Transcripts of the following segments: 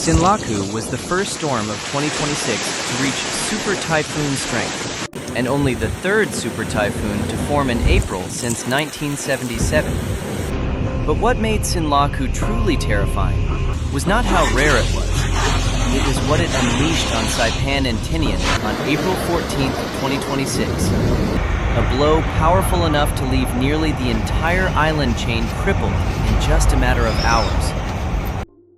Sinlaku was the first storm of 2026 to reach super typhoon strength, and only the third super typhoon to form in April since 1977. But what made Sinlaku truly terrifying was not how rare it was. It was what it unleashed on Saipan and Tinian on April 14, 2026. A blow powerful enough to leave nearly the entire island chain crippled in just a matter of hours.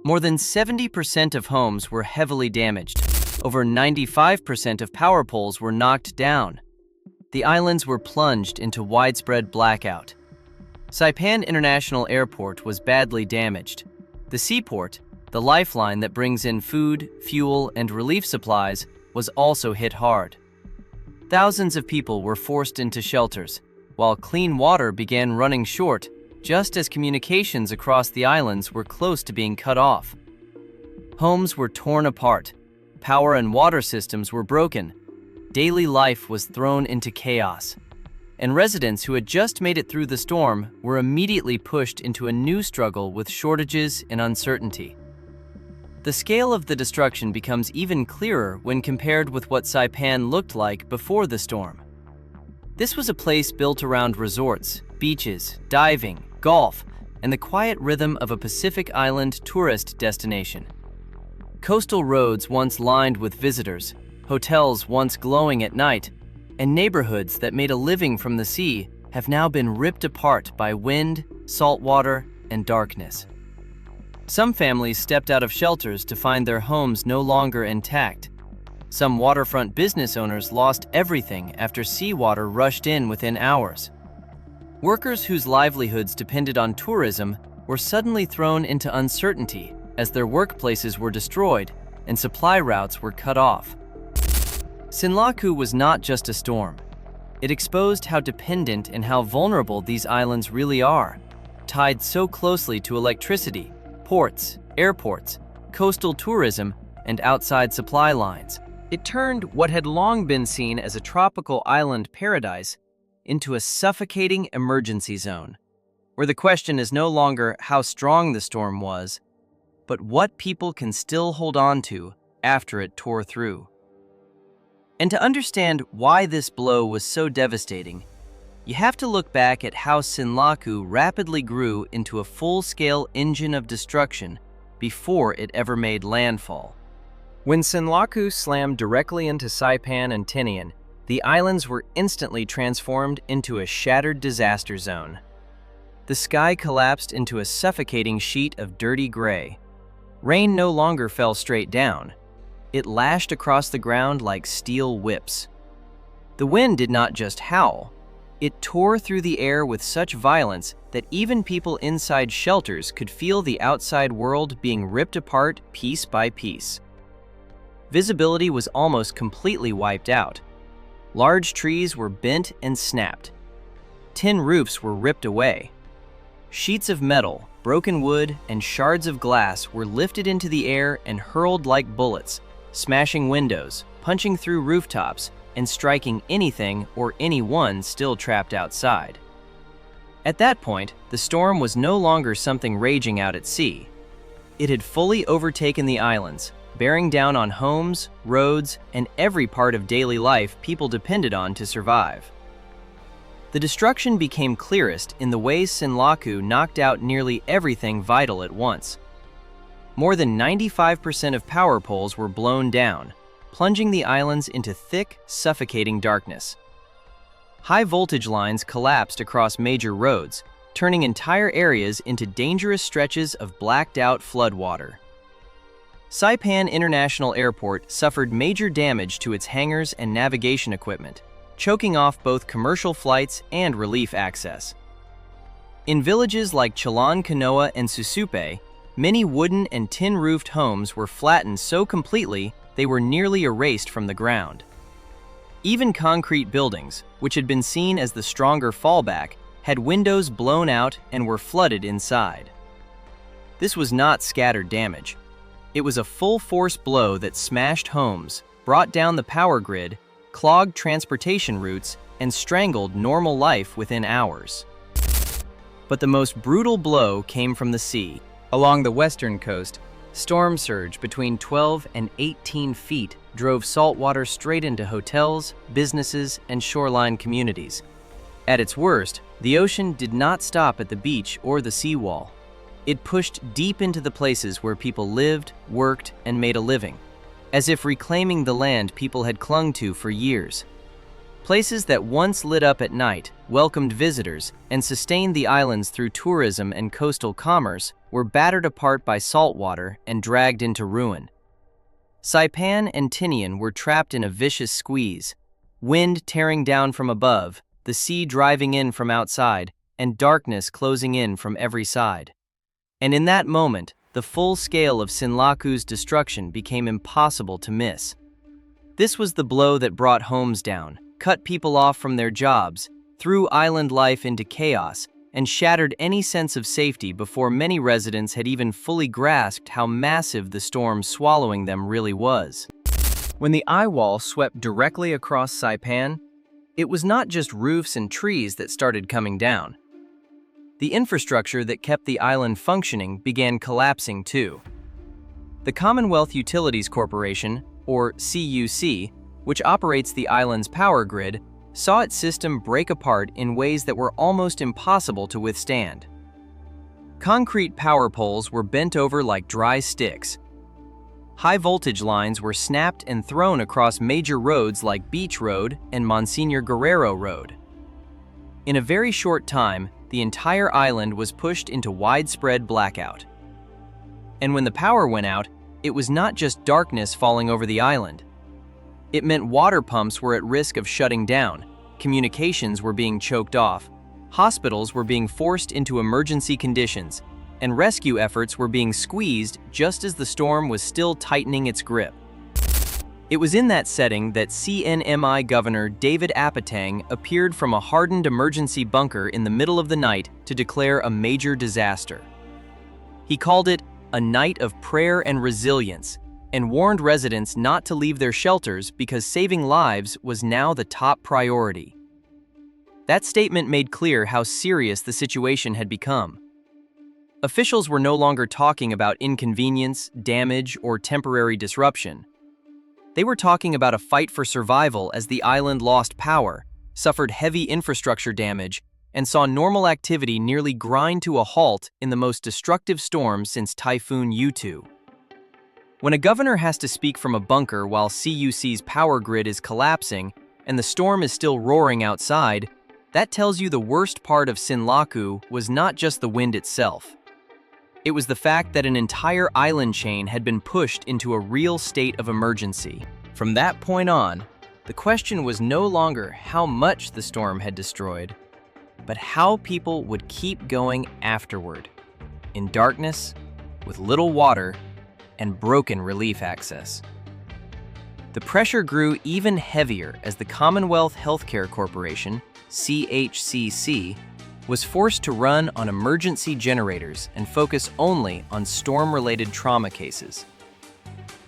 More than 70% of homes were heavily damaged. Over 95% of power poles were knocked down. The islands were plunged into widespread blackout. Saipan International Airport was badly damaged. The seaport, the lifeline that brings in food, fuel, and relief supplies, was also hit hard. Thousands of people were forced into shelters, while clean water began running short just as communications across the islands were close to being cut off. Homes were torn apart, power and water systems were broken, daily life was thrown into chaos, and residents who had just made it through the storm were immediately pushed into a new struggle with shortages and uncertainty. The scale of the destruction becomes even clearer when compared with what Saipan looked like before the storm. This was a place built around resorts, beaches, diving, golf, and the quiet rhythm of a Pacific Island tourist destination. Coastal roads once lined with visitors, hotels once glowing at night, and neighborhoods that made a living from the sea have now been ripped apart by wind, salt water, and darkness. Some families stepped out of shelters to find their homes no longer intact. Some waterfront business owners lost everything after seawater rushed in within hours. Workers whose livelihoods depended on tourism were suddenly thrown into uncertainty as their workplaces were destroyed and supply routes were cut off. Sinlaku was not just a storm. It exposed how dependent and how vulnerable these islands really are, tied so closely to electricity, ports, airports, coastal tourism, and outside supply lines. It turned what had long been seen as a tropical island paradise into a suffocating emergency zone, where the question is no longer how strong the storm was, but what people can still hold on to after it tore through. And to understand why this blow was so devastating, you have to look back at how Sinlaku rapidly grew into a full-scale engine of destruction before it ever made landfall. When Sinlaku slammed directly into Saipan and Tinian, the islands were instantly transformed into a shattered disaster zone. The sky collapsed into a suffocating sheet of dirty gray. Rain no longer fell straight down. It lashed across the ground like steel whips. The wind did not just howl. It tore through the air with such violence that even people inside shelters could feel the outside world being ripped apart piece by piece. Visibility was almost completely wiped out. Large trees were bent and snapped. Tin roofs were ripped away. Sheets of metal, broken wood, and shards of glass were lifted into the air and hurled like bullets, smashing windows, punching through rooftops, and striking anything or anyone still trapped outside. At that point, the storm was no longer something raging out at sea. It had fully overtaken the islands, bearing down on homes, roads, and every part of daily life people depended on to survive. The destruction became clearest in the ways Sinlaku knocked out nearly everything vital at once. More than 95% of power poles were blown down, plunging the islands into thick, suffocating darkness. High voltage lines collapsed across major roads, turning entire areas into dangerous stretches of blacked-out floodwater. Saipan International Airport suffered major damage to its hangars and navigation equipment, choking off both commercial flights and relief access. In villages like Chalan Kanoa and Susupe, many wooden and tin-roofed homes were flattened so completely they were nearly erased from the ground. Even concrete buildings, which had been seen as the stronger fallback, had windows blown out and were flooded inside. This was not scattered damage. It was a full-force blow that smashed homes, brought down the power grid, clogged transportation routes, and strangled normal life within hours. But the most brutal blow came from the sea. Along the western coast, Storm surge between 12 and 18 feet drove salt water straight into hotels, businesses, and shoreline communities. At its worst, the ocean did not stop at the beach or the seawall. It pushed deep into the places where people lived, worked, and made a living, as if reclaiming the land people had clung to for years. Places that once lit up at night, welcomed visitors, and sustained the islands through tourism and coastal commerce were battered apart by salt water and dragged into ruin. Saipan and Tinian were trapped in a vicious squeeze, wind tearing down from above, the sea driving in from outside, and darkness closing in from every side. And in that moment, the full scale of Sinlaku's destruction became impossible to miss. This was the blow that brought homes down, cut people off from their jobs, threw island life into chaos, and shattered any sense of safety before many residents had even fully grasped how massive the storm swallowing them really was. When the eye wall swept directly across Saipan, it was not just roofs and trees that started coming down. The infrastructure that kept the island functioning began collapsing too. The Commonwealth Utilities Corporation, or CUC, which operates the island's power grid, saw its system break apart in ways that were almost impossible to withstand. Concrete power poles were bent over like dry sticks. High voltage lines were snapped and thrown across major roads like Beach Road and Monsignor Guerrero Road. In a very short time, the entire island was pushed into widespread blackout. And when the power went out, it was not just darkness falling over the island. It meant water pumps were at risk of shutting down, communications were being choked off, hospitals were being forced into emergency conditions, and rescue efforts were being squeezed just as the storm was still tightening its grip. It was in that setting that CNMI Governor David Apatang appeared from a hardened emergency bunker in the middle of the night to declare a major disaster. He called it a night of prayer and resilience, and warned residents not to leave their shelters because saving lives was now the top priority. That statement made clear how serious the situation had become. Officials were no longer talking about inconvenience, damage, or temporary disruption. They were talking about a fight for survival as the island lost power, suffered heavy infrastructure damage, and saw normal activity nearly grind to a halt in the most destructive storm since Typhoon Sinlaku. When a governor has to speak from a bunker while CUC's power grid is collapsing and the storm is still roaring outside, that tells you the worst part of Sinlaku was not just the wind itself. It was the fact that an entire island chain had been pushed into a real state of emergency. From that point on, the question was no longer how much the storm had destroyed, but how people would keep going afterward, in darkness, with little water, and broken relief access. The pressure grew even heavier as the Commonwealth Healthcare Corporation, CHCC, was forced to run on emergency generators and focus only on storm-related trauma cases.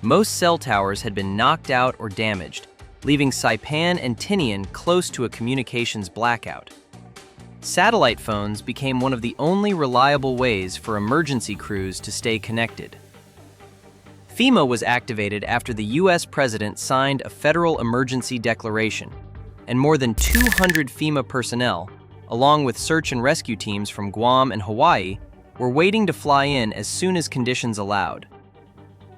Most cell towers had been knocked out or damaged, leaving Saipan and Tinian close to a communications blackout. Satellite phones became one of the only reliable ways for emergency crews to stay connected. FEMA was activated after the U.S. president signed a federal emergency declaration, and more than 200 FEMA personnel, along with search and rescue teams from Guam and Hawaii, were waiting to fly in as soon as conditions allowed.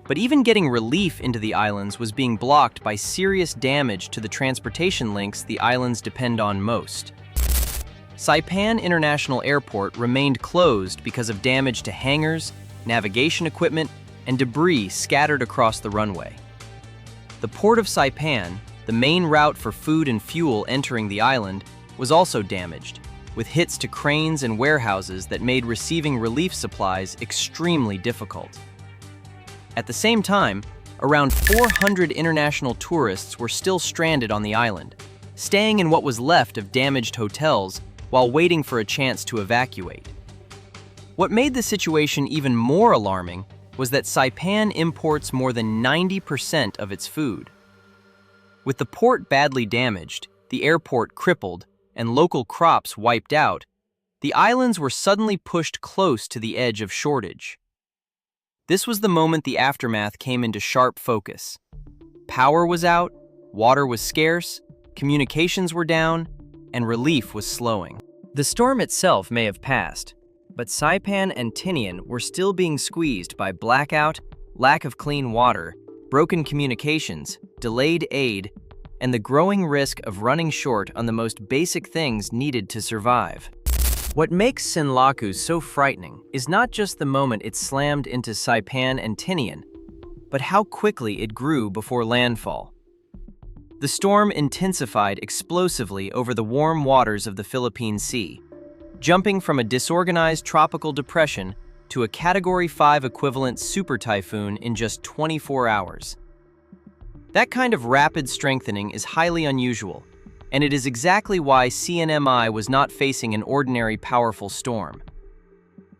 But even getting relief into the islands was being blocked by serious damage to the transportation links the islands depend on most. Saipan International Airport remained closed because of damage to hangars, navigation equipment, and debris scattered across the runway. The port of Saipan, the main route for food and fuel entering the island, was also damaged, with hits to cranes and warehouses that made receiving relief supplies extremely difficult. At the same time, around 400 international tourists were still stranded on the island, staying in what was left of damaged hotels while waiting for a chance to evacuate. What made the situation even more alarming was that Saipan imports more than 90% of its food. With the port badly damaged, the airport crippled, and local crops wiped out, the islands were suddenly pushed close to the edge of shortage. This was the moment the aftermath came into sharp focus. Power was out, water was scarce, communications were down, and relief was slowing. The storm itself may have passed, but Saipan and Tinian were still being squeezed by blackout, lack of clean water, broken communications, delayed aid, and the growing risk of running short on the most basic things needed to survive. What makes Sinlaku so frightening is not just the moment it slammed into Saipan and Tinian, but how quickly it grew before landfall. The storm intensified explosively over the warm waters of the Philippine Sea, jumping from a disorganized tropical depression to a Category 5 equivalent super typhoon in just 24 hours. That kind of rapid strengthening is highly unusual, and it is exactly why CNMI was not facing an ordinary powerful storm.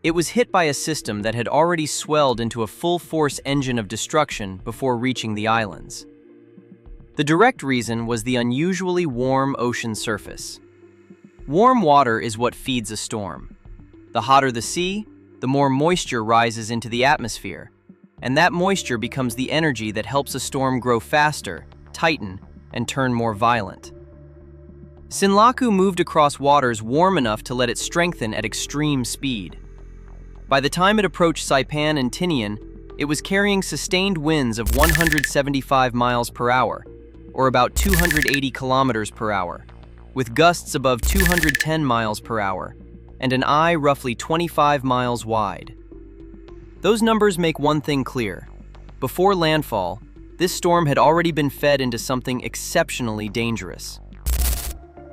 It was hit by a system that had already swelled into a full-force engine of destruction before reaching the islands. The direct reason was the unusually warm ocean surface. Warm water is what feeds a storm. The hotter the sea, the more moisture rises into the atmosphere, and that moisture becomes the energy that helps a storm grow faster, tighten, and turn more violent. Sinlaku moved across waters warm enough to let it strengthen at extreme speed. By the time it approached Saipan and Tinian, it was carrying sustained winds of 175 miles per hour, or about 280 kilometers per hour, with gusts above 210 miles per hour, and an eye roughly 25 miles wide. Those numbers make one thing clear. Before landfall, this storm had already been fed into something exceptionally dangerous.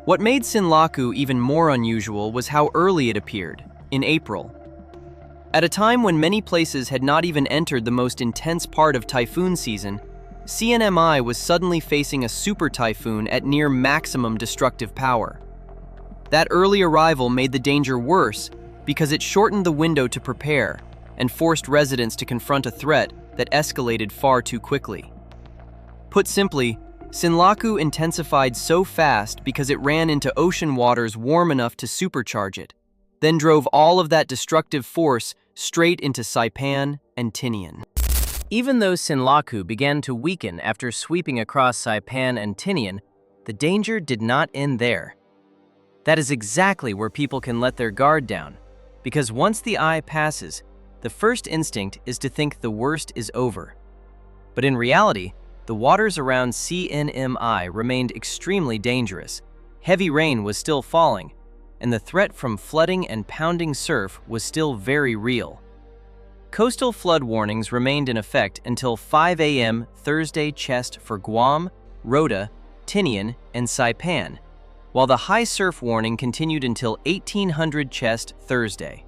What made Sinlaku even more unusual was how early it appeared, in April. At a time when many places had not even entered the most intense part of typhoon season, CNMI was suddenly facing a super typhoon at near maximum destructive power. That early arrival made the danger worse because it shortened the window to prepare and forced residents to confront a threat that escalated far too quickly. Put simply, Sinlaku intensified so fast because it ran into ocean waters warm enough to supercharge it, then drove all of that destructive force straight into Saipan and Tinian. Even though Sinlaku began to weaken after sweeping across Saipan and Tinian, the danger did not end there. That is exactly where people can let their guard down, because once the eye passes, the first instinct is to think the worst is over. But in reality, the waters around CNMI remained extremely dangerous. Heavy rain was still falling, and the threat from flooding and pounding surf was still very real. Coastal flood warnings remained in effect until 5 a.m. Thursday chest for Guam, Rota, Tinian, and Saipan, while the high surf warning continued until 1800 chest Thursday.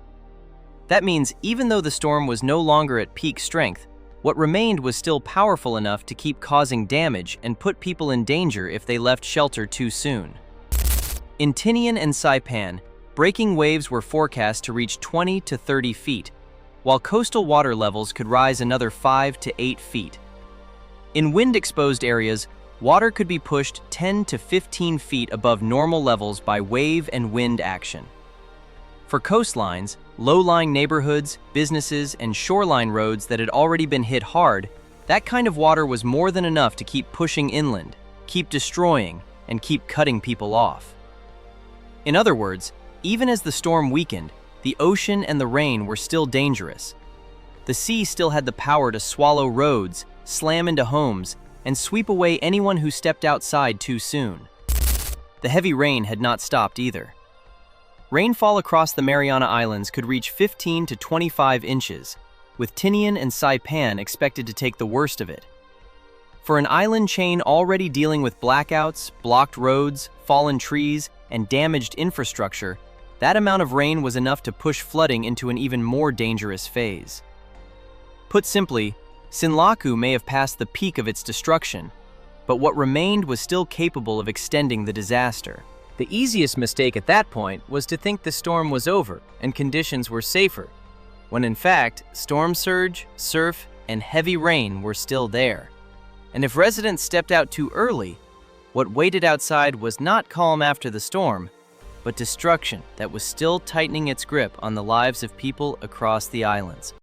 That means even though the storm was no longer at peak strength, what remained was still powerful enough to keep causing damage and put people in danger if they left shelter too soon. In Tinian and Saipan, breaking waves were forecast to reach 20 to 30 feet, while coastal water levels could rise another 5 to 8 feet. In wind-exposed areas, water could be pushed 10 to 15 feet above normal levels by wave and wind action. For coastlines, low-lying neighborhoods, businesses, and shoreline roads that had already been hit hard, that kind of water was more than enough to keep pushing inland, keep destroying, and keep cutting people off. In other words, even as the storm weakened, the ocean and the rain were still dangerous. The sea still had the power to swallow roads, slam into homes, and sweep away anyone who stepped outside too soon. The heavy rain had not stopped either. Rainfall across the Mariana Islands could reach 15 to 25 inches, with Tinian and Saipan expected to take the worst of it. For an island chain already dealing with blackouts, blocked roads, fallen trees, and damaged infrastructure, that amount of rain was enough to push flooding into an even more dangerous phase. Put simply, Sinlaku may have passed the peak of its destruction, but what remained was still capable of extending the disaster. The easiest mistake at that point was to think the storm was over and conditions were safer, when in fact, storm surge, surf, and heavy rain were still there. And if residents stepped out too early, what waited outside was not calm after the storm, but destruction that was still tightening its grip on the lives of people across the islands.